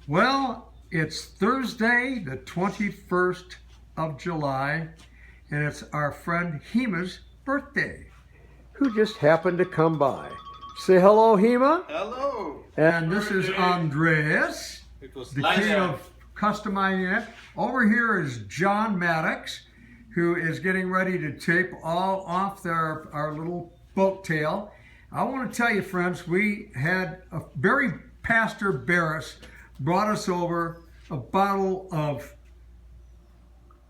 Well, it's Thursday, the 21st of July, and it's our friend Hima's birthday, who just happened to come by. Say hello, Hima. Hello. And this is Andreas, the king of customizing it. Over here is John Maddox, who is getting ready to tape all off our little boat tail. I want to tell you, friends, we had Pastor Barris brought us over a bottle of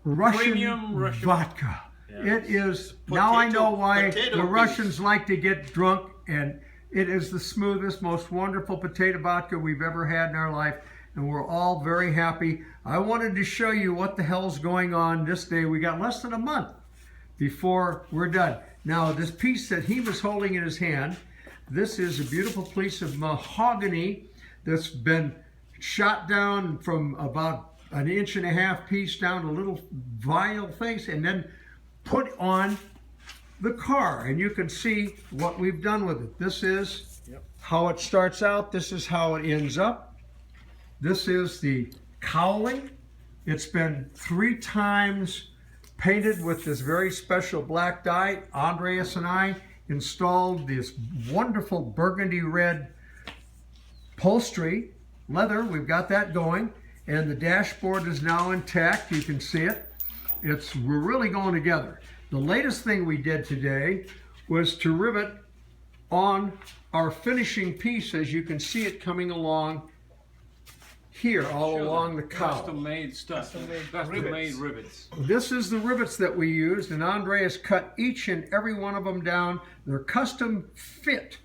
Russian vodka. Yes. It is, now I know why the Russians like to get drunk, and it is the smoothest, most wonderful potato vodka we've ever had in our life, and we're all very happy. I wanted to show you what the hell's going on this day. We got less than a month before we're done. Now, this piece that he was holding in his hand, this is a beautiful piece of mahogany that's been shot down from about 1.5 inch piece down to little vinyl things and then put on the car, and you can see what we've done with it. This is how it starts out. This is how it ends up. This is the cowling. It's been 3 times painted with this very special black dye. Andreas and I installed this wonderful burgundy red upholstery leather. We've got that going, and the dashboard is now intact. You can see it. We're really going together. The latest thing we did today was to rivet on our finishing piece, as you can see it coming along here, all along the cowl. Custom-made stuff. Custom-made rivets. This is the rivets that we used, and Andreas cut each and every one of them down. They're custom fit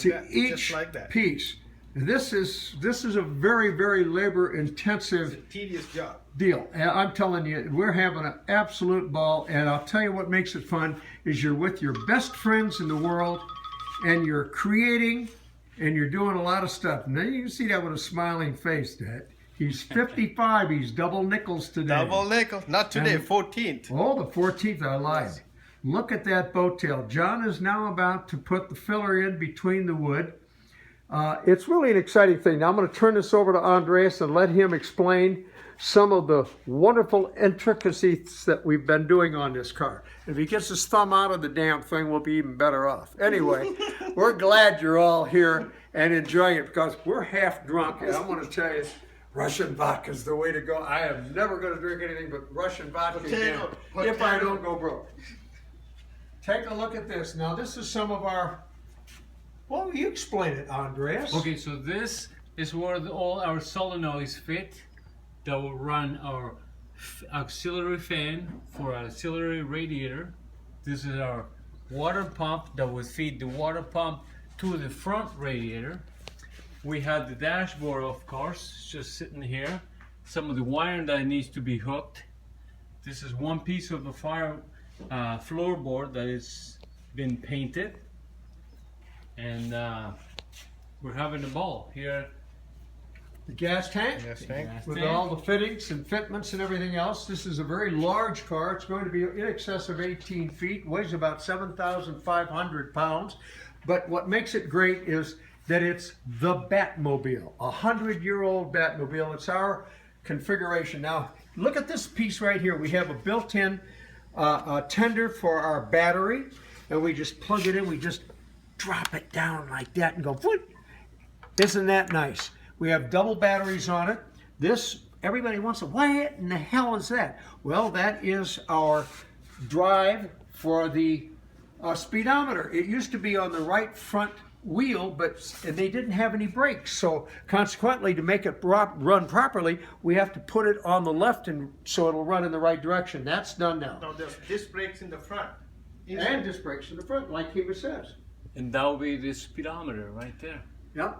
to each piece. This is a very, very labor-intensive, tedious job deal. And I'm telling you, we're having an absolute ball. And I'll tell you what makes it fun is you're with your best friends in the world, and you're creating, and you're doing a lot of stuff. And then you can see that with a smiling face. That he's 55. He's double nickels today. Double nickels. Not today. And, 14th. Oh, the 14th. I lied. Yes. Look at that boat tail. John is now about to put the filler in between the wood. It's really an exciting thing. Now I'm going to turn this over to Andreas and let him explain some of the wonderful intricacies that we've been doing on this car. If he gets his thumb out of the damn thing, we'll be even better off. Anyway, we're glad you're all here and enjoying it, because we're half drunk, and I'm going to tell you, Russian vodka is the way to go. I am never going to drink anything but Russian vodka again if I don't go broke. Take a look at this. Now, this is some of our... Well, you explain it, Andreas. Okay, so this is where all our solenoids fit that will run our auxiliary fan for our auxiliary radiator. This is our water pump that will feed the water pump to the front radiator. We have the dashboard, of course, just sitting here. Some of the wiring that needs to be hooked. This is one piece of the floorboard that has been painted. And we're having a ball here. The gas tank, with all the fittings and fitments and everything else. This is a very large car. It's going to be in excess of 18 feet, weighs about 7,500 pounds. But what makes it great is that it's the Batmobile, a 100-year-old Batmobile. It's our configuration. Now, look at this piece right here. We have a built-in tender for our battery, and we just plug it in. We just drop it down like that and go, whoop. Isn't that nice? We have double batteries on it. This, everybody wants to, what in the hell is that? Well, that is our drive for the speedometer. It used to be on the right front wheel, but they didn't have any brakes. So consequently, to make it run properly, we have to put it on the left, and so it'll run in the right direction. That's done now. Now there's disc brakes in the front. And disc brakes in the front, like Hima says. And that will be the speedometer right there. Yep.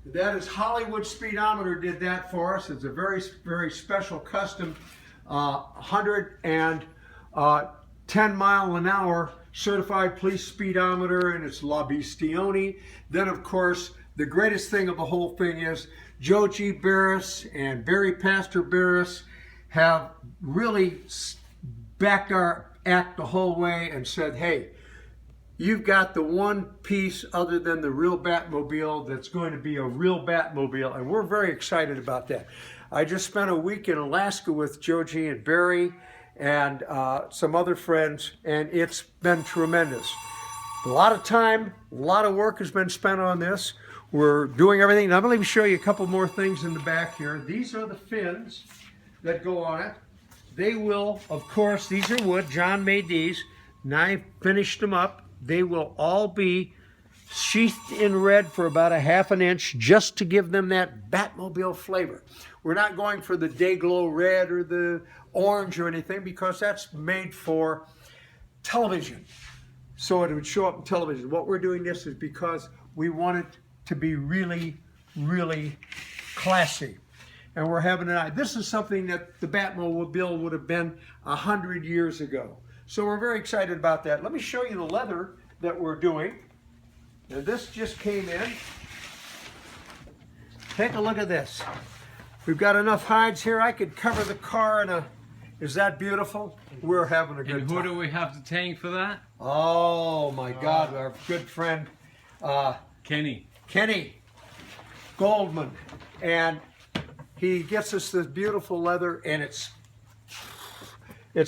That is Hollywood Speedometer did that for us. It's a very, very special custom 110 mile an hour certified police speedometer, and it's LaBestioni. Then, of course, the greatest thing of the whole thing is Joe G. Barris and Pastor Barris have really backed our act the whole way and said, hey, you've got the one piece other than the real Batmobile that's going to be a real Batmobile, and we're very excited about that. I just spent a week in Alaska with Joji and Barry and some other friends, and it's been tremendous. A lot of time, a lot of work has been spent on this. We're doing everything. Now, let me show you a couple more things in the back here. These are the fins that go on it. They will, of course, these are wood. John made these, and I finished them up. They will all be sheathed in red for about a ½ an inch just to give them that Batmobile flavor. We're not going for the Dayglow red or the orange or anything because that's made for television. So it would show up in television. What we're doing this is because we want it to be really, really classy. And we're having an eye. This is something that the Batmobile would have been 100 years ago. So we're very excited about that. Let me show you the leather that we're doing. Now this just came in. Take a look at this. We've got enough hides here. I could cover the car in a, is that beautiful? We're having a good time. And who do we have to thank for that? Oh my God, our good friend Kenny Goldman. And he gets us this beautiful leather, and it's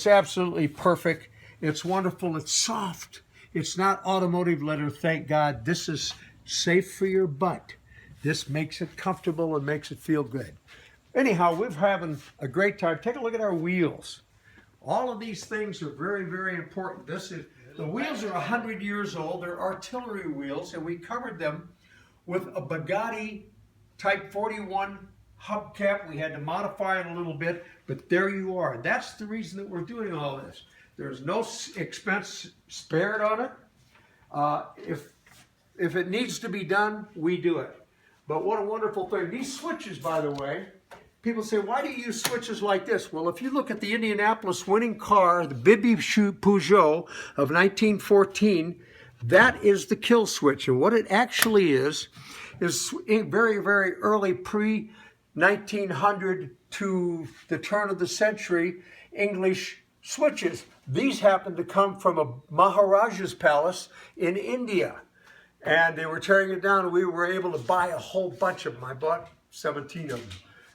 absolutely perfect. It's wonderful. It's soft. It's not automotive leather, thank God. This is safe for your butt. This makes it comfortable and makes it feel good. Anyhow, we're having a great time. Take a look at our wheels. All of these things are very, very important. The wheels are 100 years old. They're artillery wheels, and we covered them with a Bugatti Type 41 hubcap. We had to modify it a little bit, but there you are. That's the reason that we're doing all this. There's no expense spared on it. If it needs to be done, we do it. But what a wonderful thing. These switches, by the way, people say, why do you use switches like this? Well, if you look at the Indianapolis winning car, the Bibi Peugeot of 1914, that is the kill switch. And what it actually is very, very early pre-1900 to the turn of the century English switches. These happened to come from a Maharaja's palace in India. And they were tearing it down, and we were able to buy a whole bunch of them. I bought 17 of them.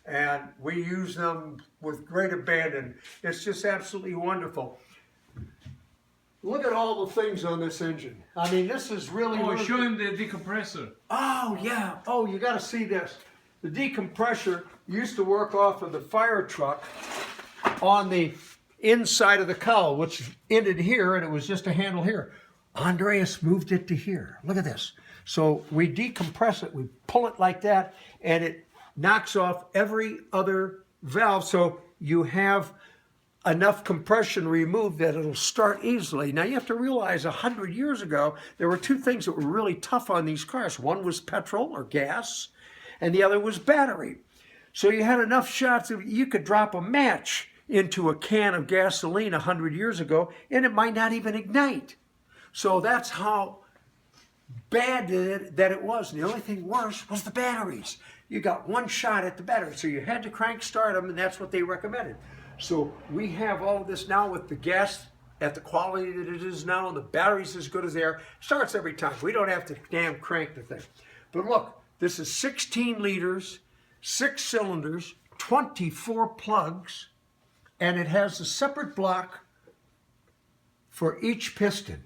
And we use them with great abandon. It's just absolutely wonderful. Look at all the things on this engine. I mean, this is really... Oh, show him the decompressor. Oh, yeah. Oh, you got to see this. The decompressor used to work off of the fire truck on the inside of the cowl, which ended here, and it was just a handle here. Andreas moved it to here. Look at this. So we decompress it, we pull it like that, and it knocks off every other valve, so you have enough compression removed that it'll start easily. Now you have to realize 100 years ago, there were two things that were really tough on these cars. One was petrol or gas, and the other was battery. So you had enough shots that you could drop a match into a can of gasoline 100 years ago, and it might not even ignite. So that's how bad that it was. And the only thing worse was the batteries. You got one shot at the battery, so you had to crank start them, and that's what they recommended. So we have all of this now with the gas at the quality that it is now, and the batteries as good as they are. Starts every time. We don't have to damn crank the thing. But look, this is 16 liters, 6 cylinders, 24 plugs, and it has a separate block for each piston.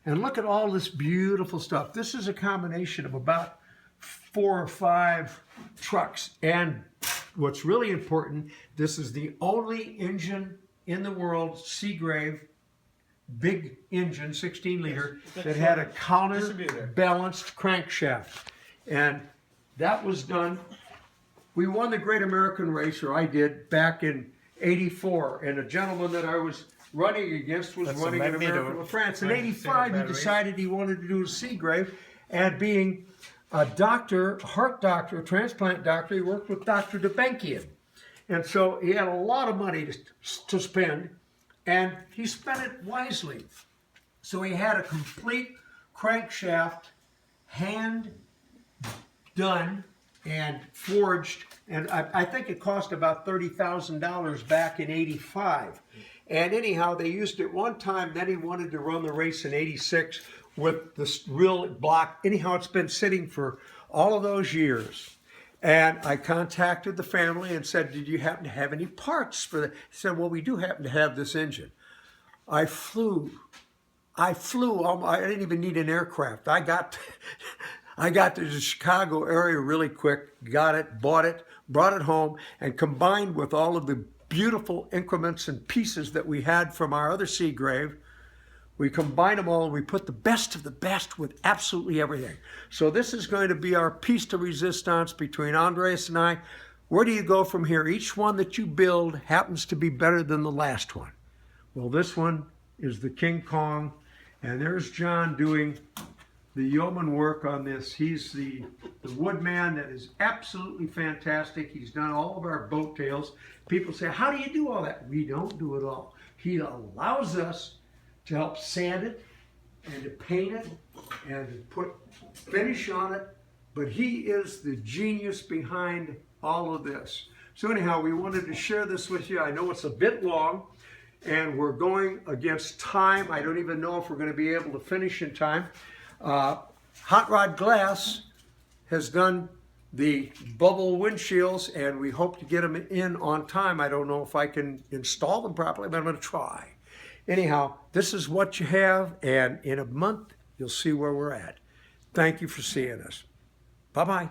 And look at all this beautiful stuff. This is a combination of about 4 or 5 trucks. And what's really important, this is the only engine in the world, Seagrave, big engine, 16 liter, that had a counterbalanced crankshaft. And that was done. We won the Great American Race, or I did, back in '84. And a gentleman that I was running against was running in America, France. In '85, he decided he wanted to do a Seagrave, and being a doctor, heart doctor, transplant doctor, he worked with Dr. DeBenkian. And so he had a lot of money to spend, and he spent it wisely. So he had a complete crankshaft, hand done and forged, and I think it cost about $30,000 back in '85. And anyhow, they used it one time, then he wanted to run the race in '86. with this real block. Anyhow, it's been sitting for all of those years. And I contacted the family and said, did you happen to have any parts for that? He said, well, we do happen to have this engine. I flew. I didn't even need an aircraft. I got to the Chicago area really quick, got it, bought it, brought it home, and combined with all of the beautiful increments and pieces that we had from our other Seagrave, we combined them all and we put the best of the best with absolutely everything. So this is going to be our piece de resistance between Andres and I. Where do you go from here? Each one that you build happens to be better than the last one. Well, this one is the King Kong, and there's John doing the yeoman work on this. He's the woodman that is absolutely fantastic. He's done all of our boat tails. People say, how do you do all that? We don't do it all. He allows us to help sand it and to paint it and to put finish on it, but he is the genius behind all of this. So anyhow, we wanted to share this with you. I know it's a bit long, and we're going against time. I don't even know if we're going to be able to finish in time. Hot Rod Glass has done the bubble windshields, and we hope to get them in on time. I don't know if I can install them properly, but I'm going to try. Anyhow, this is what you have, and in a month, you'll see where we're at. Thank you for seeing us. Bye-bye.